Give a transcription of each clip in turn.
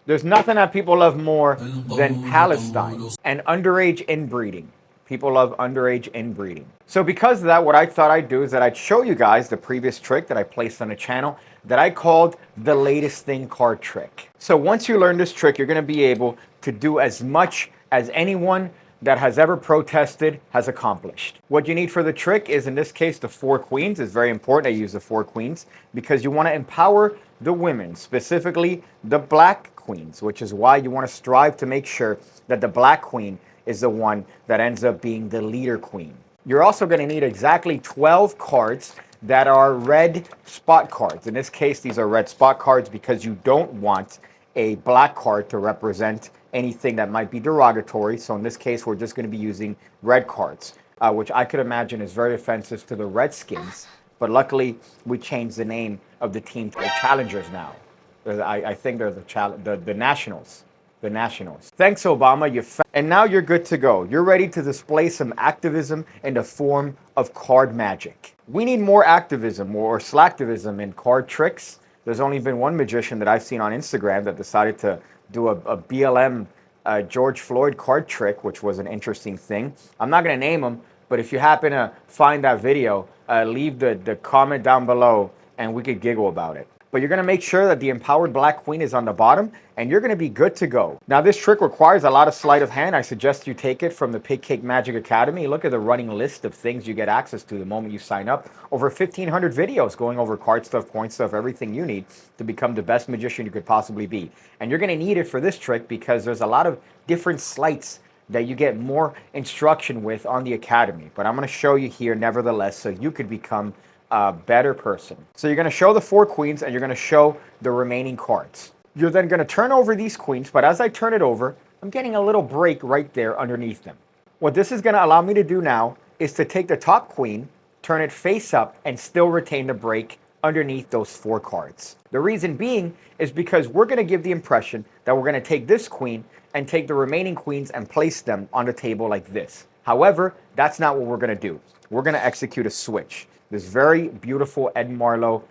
There's nothing that people love more than Palestine and underage inbreeding. People love underage inbreeding. So because of that, what I thought I'd do is that I'd show you guys the previous trick that I placed on the channel that I called the latest thing card trick. So once you learn this trick, you're gonna be able to do as much as anyone that has ever protested has accomplished. What you need for the trick is, in this case, the 4 queens. It's very important I use the 4 queens because you want to empower the women, specifically the black queens, which is why you want to strive to make sure that the black queen is the one that ends up being the leader queen. You're also going to need exactly 12 cards that are red spot cards. In this case, these are red spot cards because you don't want a black card to represent anything that might be derogatory. So in this case, we're just going to be using red cards, which I could imagine is very offensive to the Redskins. But luckily, we changed the name of the team to the Challengers now. I think they're the Nationals. The Nationals. Thanks, Obama. And now you're good to go. You're ready to display some activism in the form of card magic. We need more activism or slacktivism in card tricks. There's only been one magician that I've seen on Instagram that decided to do a BLM George Floyd card trick, which was an interesting thing. I'm not going to name him, but if you happen to find that video, leave the comment down below and we could giggle about it. But you're going to make sure that the empowered black queen is on the bottom and you're going to be good to go. Now this trick requires a lot of sleight of hand. I suggest you take it from the PigCake Magic Academy. Look at the running list of things you get access to the moment you sign up. Over 1,500 videos going over card stuff, coin stuff, everything you need to become the best magician you could possibly be. And you're going to need it for this trick because there's a lot of different sleights that you get more instruction with on the academy. But I'm going to show you here nevertheless so you could become a better person. So you're going to show the 4 queens and you're going to show the remaining cards. You're then going to turn over these queens, but as I turn it over, I'm getting a little break right there underneath them. What this is going to allow me to do now is to take the top queen, turn it face up, and still retain the break underneath those 4 cards. The reason being is because we're going to give the impression that we're going to take this queen and take the remaining queens and place them on the table like this. However, that's not what we're going to do. We're going to execute a switch. This very beautiful Ed Marlowe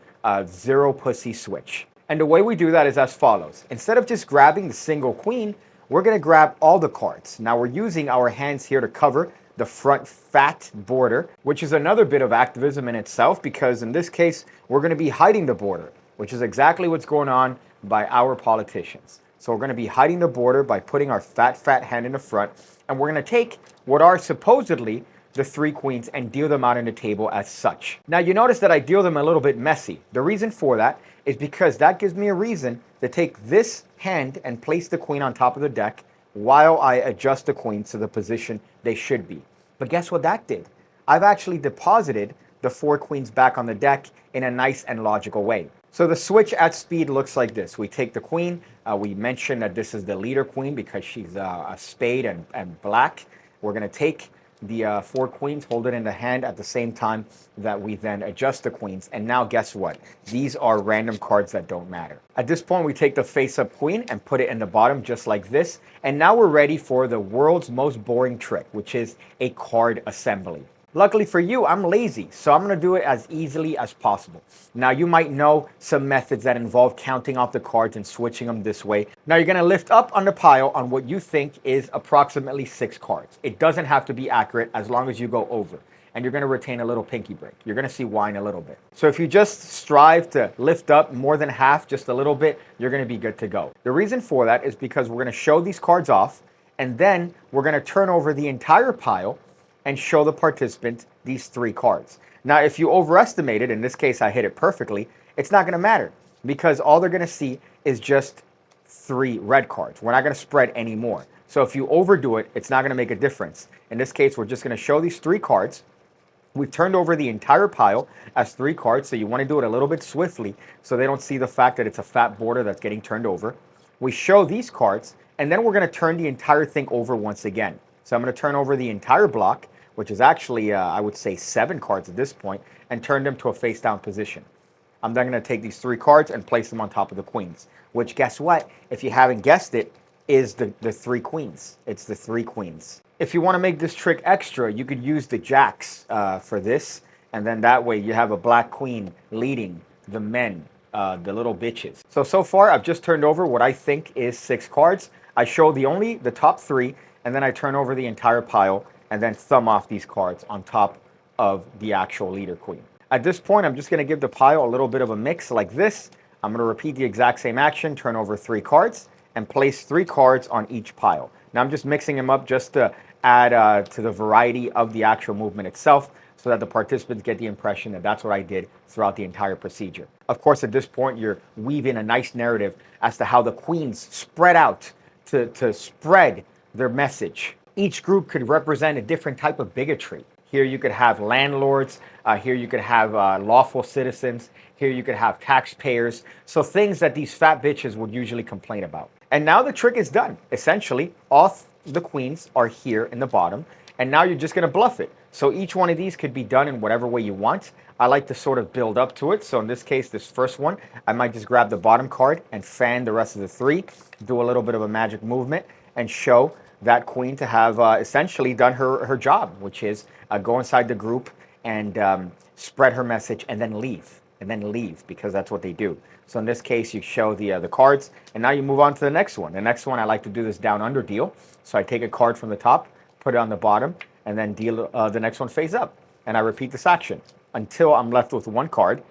zero pussy switch. And the way we do that is as follows. Instead of just grabbing the single queen, we're going to grab all the cards. Now we're using our hands here to cover the front fat border, which is another bit of activism in itself because in this case, we're going to be hiding the border, which is exactly what's going on by our politicians. So we're going to be hiding the border by putting our fat hand in the front, and we're going to take what are supposedly the 3 queens and deal them out on the table as such. Now you notice that I deal them a little bit messy. The reason for that is because that gives me a reason to take this hand and place the queen on top of the deck while I adjust the queens to the position they should be. But guess what that did? I've actually deposited the 4 queens back on the deck in a nice and logical way. So the switch at speed looks like this. We take the queen. We mentioned that this is the leader queen because she's a spade and black. We're going to take the 4 queens, hold it in the hand at the same time that we then adjust the queens. And now guess what? These are random cards that don't matter. At this point, we take the face-up queen and put it in the bottom just like this. And now we're ready for the world's most boring trick, which is a card assembly. Luckily for you, I'm lazy, so I'm going to do it as easily as possible. Now, you might know some methods that involve counting off the cards and switching them this way. Now, you're going to lift up on the pile on what you think is approximately 6 cards. It doesn't have to be accurate as long as you go over. And you're going to retain a little pinky break. You're going to see why in a little bit. So if you just strive to lift up more than half, just a little bit, you're going to be good to go. The reason for that is because we're going to show these cards off, and then we're going to turn over the entire pile and show the participant these 3 cards. Now, if you overestimate it, in this case I hit it perfectly, it's not going to matter because all they're going to see is just 3 red cards. We're not going to spread any more. So if you overdo it, it's not going to make a difference. In this case, we're just going to show these 3 cards. We've turned over the entire pile as 3 cards, so you want to do it a little bit swiftly so they don't see the fact that it's a fat border that's getting turned over. We show these cards, and then we're going to turn the entire thing over once again. So I'm going to turn over the entire block, which is actually, I would say 7 cards at this point, and turn them to a face-down position. I'm then going to take these 3 cards and place them on top of the queens, which guess what? If you haven't guessed it, is the 3 queens. It's the 3 queens. If you want to make this trick extra, you could use the jacks for this, and then that way you have a black queen leading the men the little bitches. So far I've just turned over what I think is 6 cards. I show only the top 3, and then I turn over the entire pile and then thumb off these cards on top of the actual leader queen. At this point, I'm just going to give the pile a little bit of a mix like this. I'm going to repeat the exact same action, turn over 3 cards, and place 3 cards on each pile. Now I'm just mixing them up just to add to the variety of the actual movement itself, so that the participants get the impression that that's what I did throughout the entire procedure. Of course, at this point, you're weaving a nice narrative as to how the queens spread out to spread their message. Each group could represent a different type of bigotry. Here you could have landlords, here you could have lawful citizens, here you could have taxpayers, so things that these fat bitches would usually complain about. And now the trick is done. Essentially, all the queens are here in the bottom, and now you're just going to bluff it. So each one of these could be done in whatever way you want. I like to sort of build up to it. So in this case, this first one, I might just grab the bottom card and fan the rest of the 3, do a little bit of a magic movement, and show that queen to have essentially done her job, which is go inside the group and spread her message and then leave, because that's what they do. So in this case, you show the cards, and now you move on to the next one. The next one, I like to do this down under deal. So I take a card from the top, put it on the bottom, and then deal the next one face up. And I repeat this action until I'm left with 1 card.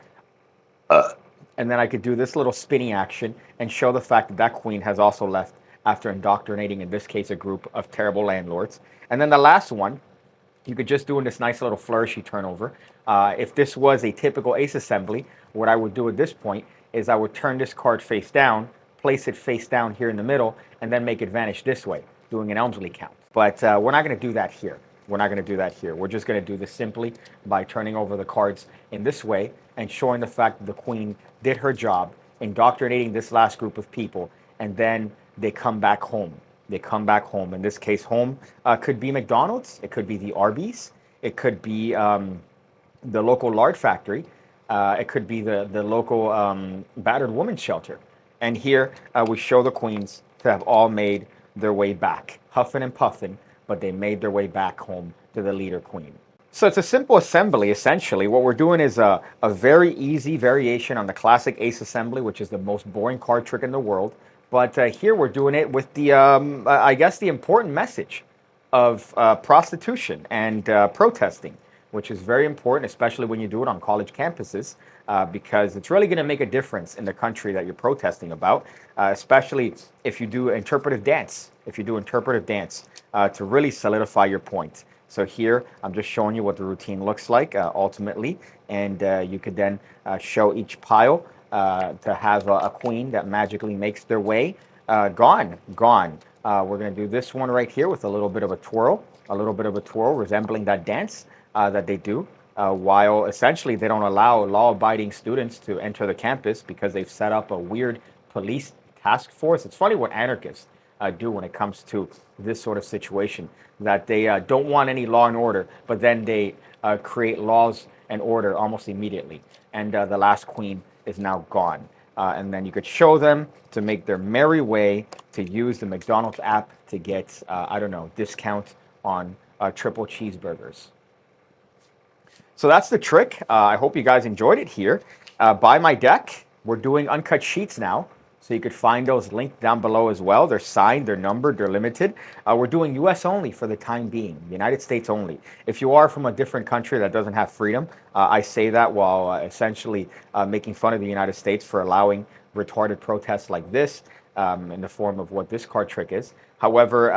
And then I could do this little spinning action and show the fact that that queen has also left after indoctrinating, in this case, a group of terrible landlords. And then the last one, you could just do in this nice little flourishy turnover. If this was a typical ace assembly, what I would do at this point is I would turn this card face down, place it face down here in the middle, and then make it vanish this way, doing an Elmsley count. But we're not going to do that here. We're not going to do that here. We're just going to do this simply by turning over the cards in this way and showing the fact that the queen did her job, indoctrinating this last group of people, and then they come back home. They come back home. In this case, home could be McDonald's. It could be the Arby's. It could be the local lard factory. It could be the local battered women's shelter. And here we show the queens to have all made their way back, huffing and puffing, but they made their way back home to the leader queen. So it's a simple assembly, essentially. What we're doing is a very easy variation on the classic ace assembly, which is the most boring card trick in the world. But here we're doing it with the, I guess, the important message of prostitution and protesting, which is very important, especially when you do it on college campuses, because it's really going to make a difference in the country that you're protesting about, especially if you do interpretive dance, to really solidify your point. So here, I'm just showing you what the routine looks like ultimately, and you could then show each pile to have a queen that magically makes their way. Gone. We're going to do this one right here with a little bit of a twirl, resembling that dance that they do, while essentially they don't allow law-abiding students to enter the campus because they've set up a weird police task force. It's funny what anarchists do when it comes to this sort of situation, that they don't want any law and order, but then they create laws and order almost immediately. And the last queen is now gone. And then you could show them to make their merry way to use the McDonald's app to get, I don't know, discount on triple cheeseburgers. So that's the trick. I hope you guys enjoyed it here. Buy my deck. We're doing uncut sheets now, so you could find those linked down below as well. They're signed, they're numbered, they're limited. We're doing US only for the time being, United States only. If you are from a different country that doesn't have freedom, I say that while essentially making fun of the United States for allowing retarded protests like this in the form of what this card trick is. However,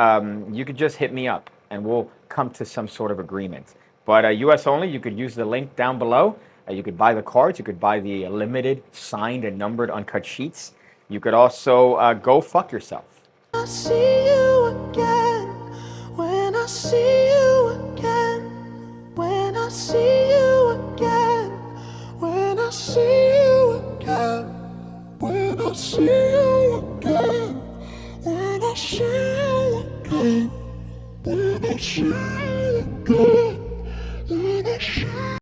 you could just hit me up and we'll come to some sort of agreement. But US only, you could use the link down below. You could buy the cards, you could buy the limited, signed and numbered uncut sheets. You could also go fuck yourself. I see you again, when I see you again, when I see you again, when I see you again, when I see you again, when I see you again, when I see you again, when I see you again.